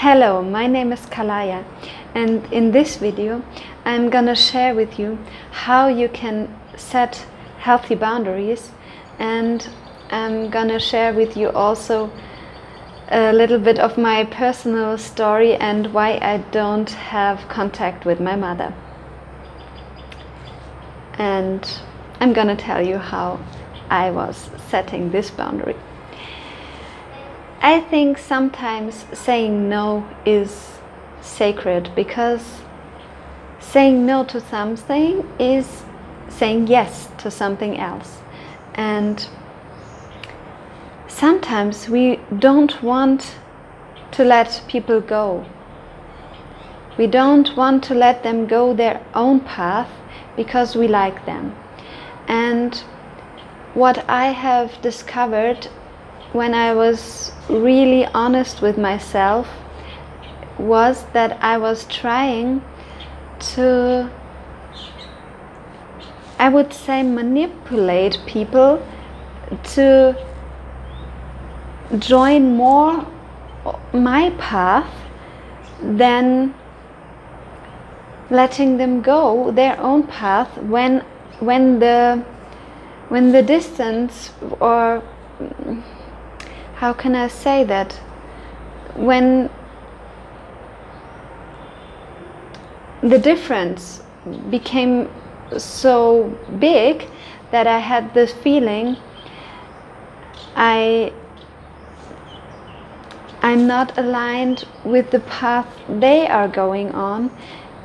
Hello, my name is Kalaya, and in this video I'm gonna share with you how you can set healthy boundaries, and I'm gonna share with you also a little bit of my personal story and why I don't have contact with my mother. And I'm gonna tell you how I was setting this boundary. I think sometimes saying no is sacred, because saying no to something is saying yes to something else. And sometimes we don't want to let people go. We don't want to let them go their own path because we like them. And what I have discovered when I was really honest with myself was that I was trying to, I would say, manipulate people to join more my path than letting them go their own path when the distance, or how can I say that, when the difference became so big that I had this feeling I'm not aligned with the path they are going on,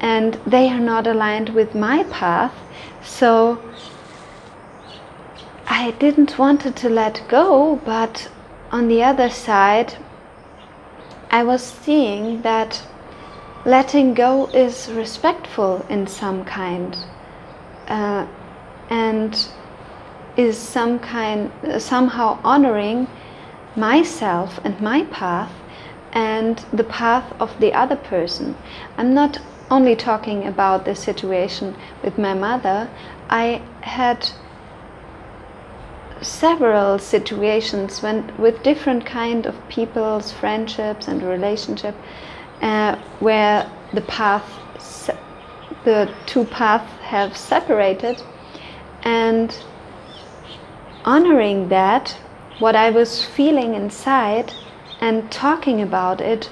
and they are not aligned with my path. So I didn't want to let go, but on the other side I was seeing that letting go is respectful in some kind, and is somehow honoring myself and my path and the path of the other person. I'm not only talking about the situation with my mother. I had several situations with different kind of people's friendships and relationship, where the two paths have separated, and honoring that, what I was feeling inside and talking about it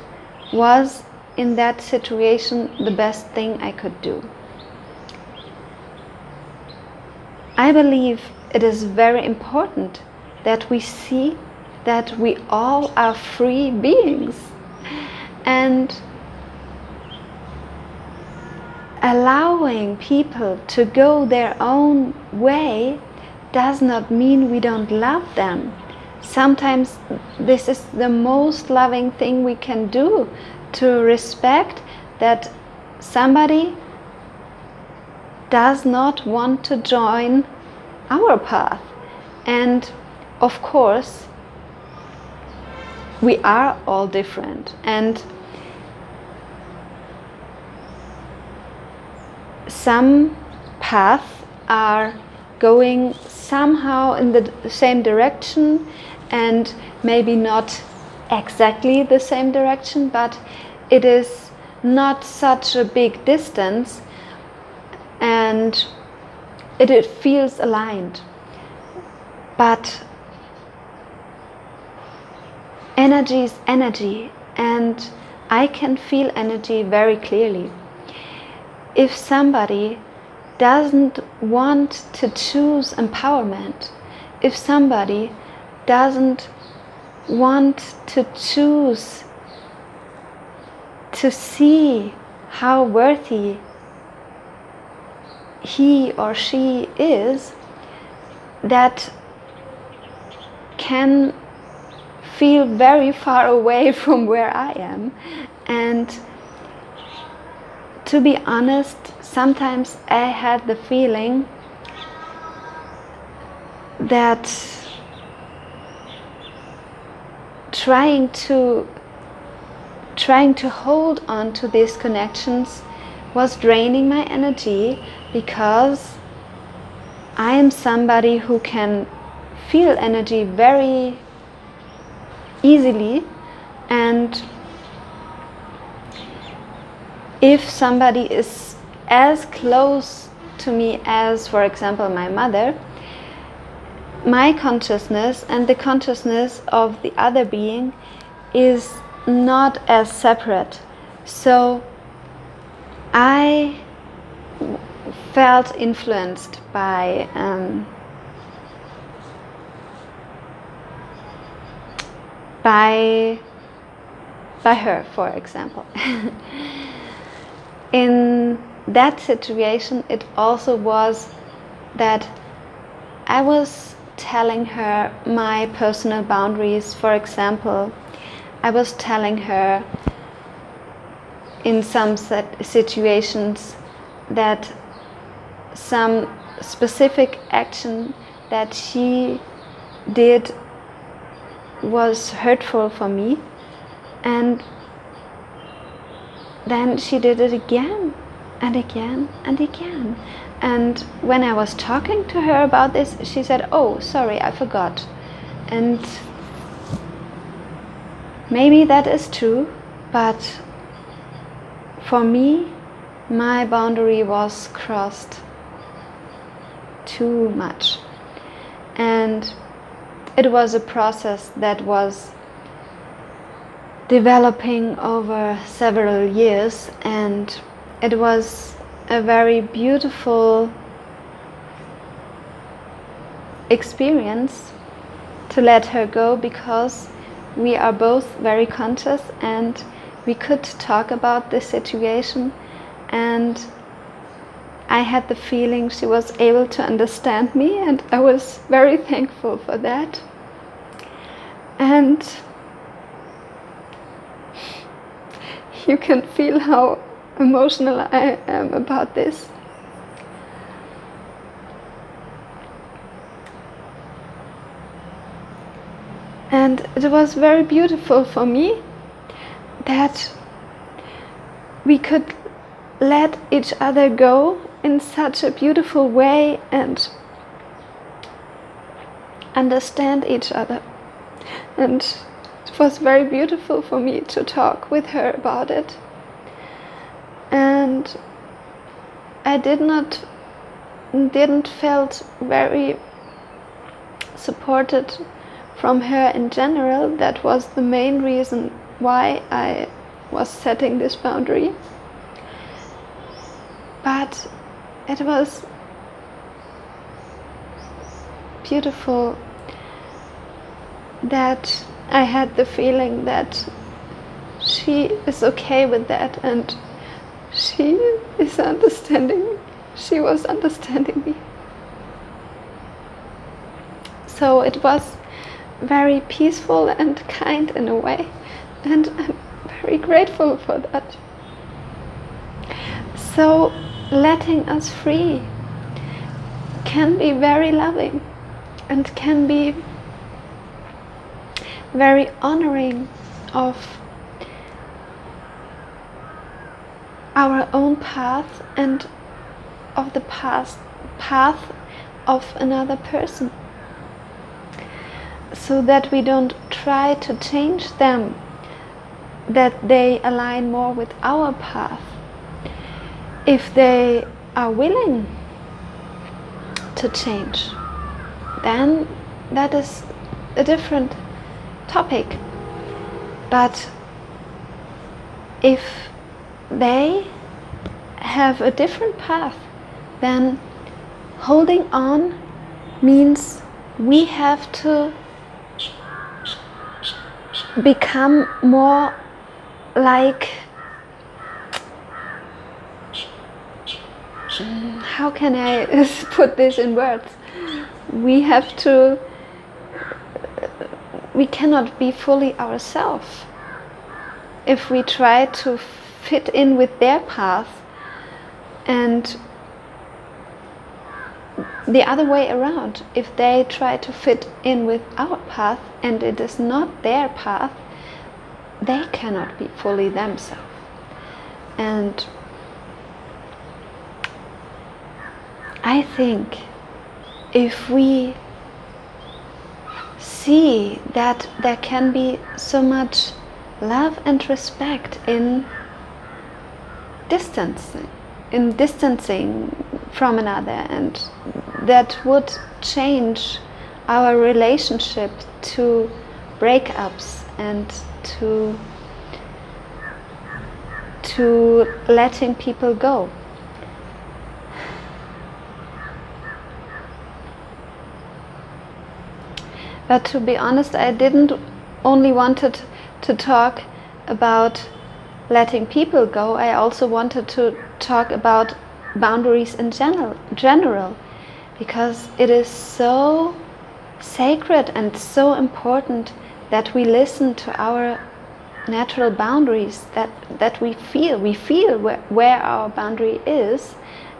was in that situation the best thing I could do. I believe it is very important that we see that we all are free beings, and allowing people to go their own way does not mean we don't love them. Sometimes this is the most loving thing we can do, to respect that somebody does not want to join our path. And of course we are all different, and some paths are going somehow in the same direction, and maybe not exactly the same direction, but it is not such a big distance, and it feels aligned. But energy is energy, and I can feel energy very clearly. If somebody doesn't want to choose empowerment, if somebody doesn't want to choose to see how worthy he or she is, that can feel very far away from where I am. And to be honest, sometimes I had the feeling that trying to hold on to these connections was draining my energy, because I am somebody who can feel energy very easily, and if somebody is as close to me as, for example, my mother, my consciousness and the consciousness of the other being is not as separate. So I felt influenced by her, for example. In that situation, it also was that I was telling her my personal boundaries. For example, I was telling her in some situations that some specific action that she did was hurtful for me, and then she did it again and again and again. And when I was talking to her about this, she said, "Oh, sorry, I forgot." And maybe that is true, but for me, my boundary was crossed too much. And it was a process that was developing over several years, and it was a very beautiful experience to let her go, because we are both very conscious and we could talk about this situation, and I had the feeling she was able to understand me, and I was very thankful for that. And you can feel how emotional I am about this. And it was very beautiful for me that we could let each other go in such a beautiful way and understand each other. And it was very beautiful for me to talk with her about it. And I didn't felt very supported from her in general. That was the main reason why I was setting this boundary. But it was beautiful that I had the feeling that she is okay with that, and she is understanding me. She was understanding me. So it was very peaceful and kind in a way, and I'm very grateful for that. So letting us free can be very loving and can be very honoring of our own path and of the path of another person, so that we don't try to change them, that they align more with our path. If they are willing to change, then that is a different topic. But if they have a different path, then holding on means we have to become more like, how can I put this in words? We cannot be fully ourselves if we try to fit in with their path, and the other way around. If they try to fit in with our path and it is not their path, they cannot be fully themselves. And I think if we see that there can be so much love and respect in distancing from another, and that would change our relationship to breakups and to letting people go. But to be honest, I didn't only wanted to talk about letting people go, I also wanted to talk about boundaries in general, because it is so sacred and so important that we listen to our natural boundaries, that we feel where our boundary is,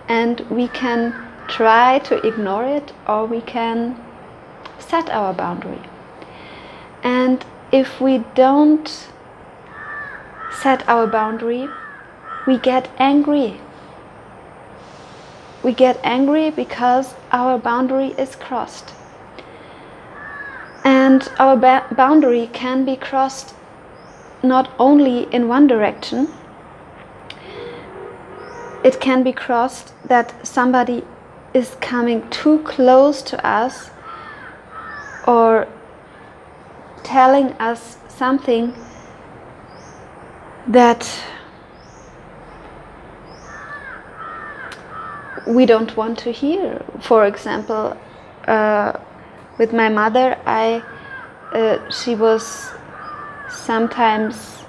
and we can try to ignore it, or we can set our boundary. And if we don't set our boundary, we get angry. We get angry because our boundary is crossed. And our boundary can be crossed not only in one direction. It can be crossed that somebody is coming too close to us, or telling us something that we don't want to hear. For example, with my mother, she was sometimes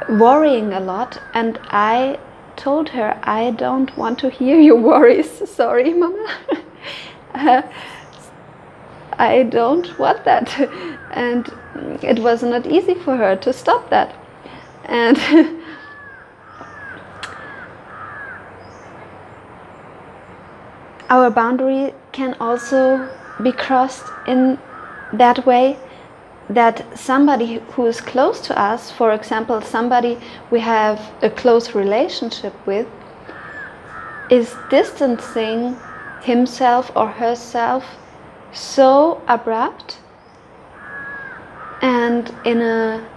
worrying a lot, and I told her, I don't want to hear your worries. Sorry, Mama. I don't want that. And it was not easy for her to stop that. And our boundary can also be crossed in that way, that somebody who is close to us, for example, somebody we have a close relationship with, is distancing himself or herself so abrupt and in a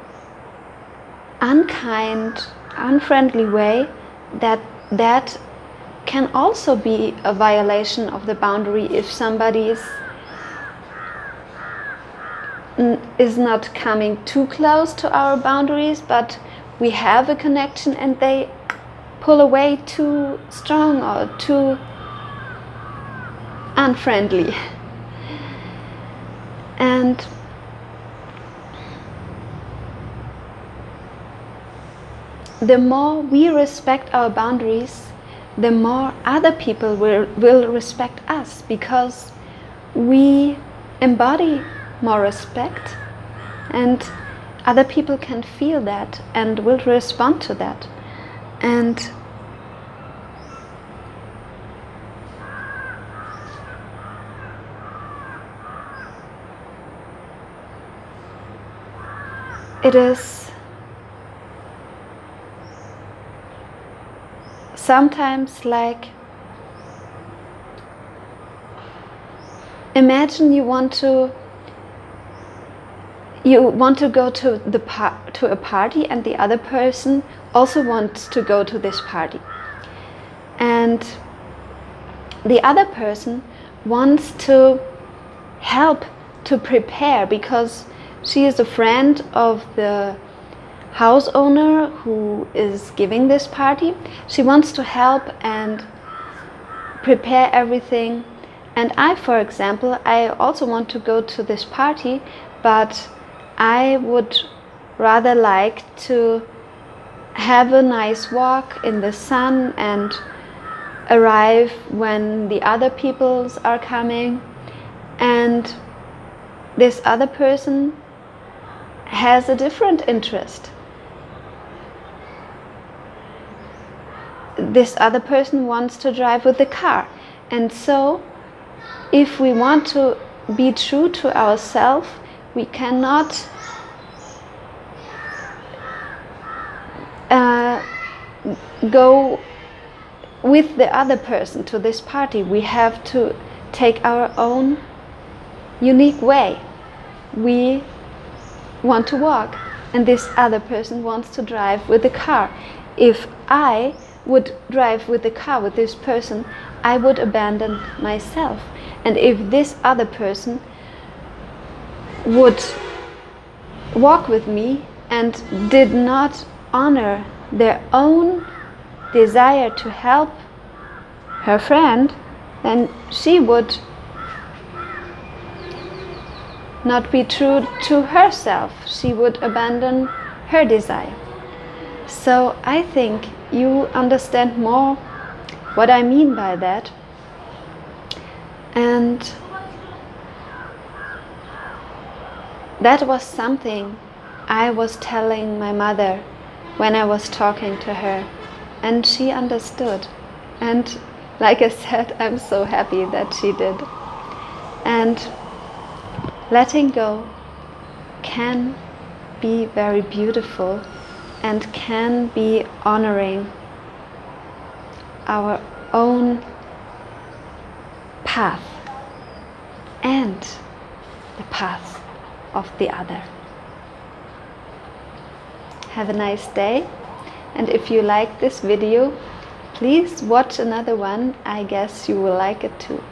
unkind, unfriendly way, that can also be a violation of the boundary if somebody is not coming too close to our boundaries, but we have a connection and they pull away too strong or too unfriendly. And the more we respect our boundaries, the more other people will respect us, because we embody more respect, and other people can feel that and will respond to that. And it is sometimes like, imagine you want to go to a party, and the other person also wants to go to this party, and the other person wants to help to prepare, because she is a friend of the house owner who is giving this party. She wants to help and prepare everything. And I, for example, I also want to go to this party, but I would rather like to have a nice walk in the sun and arrive when the other peoples are coming. And this other person has a different interest. This other person wants to drive with the car. And so, if we want to be true to ourselves, we cannot go with the other person to this party. We have to take our own unique way. We want to walk, and this other person wants to drive with the car. if I would drive with the car with this person, I would abandon myself. And if this other person would walk with me and did not honor their own desire to help her friend, then she would not be true to herself. She would abandon her desire. So I think you understand more what I mean by that. And that was something I was telling my mother when I was talking to her, and she understood. And like I said, I'm so happy that she did. And letting go can be very beautiful and can be honoring our own path and the path of the other. Have a nice day, and if you like this video, please watch another one. I guess you will like it too.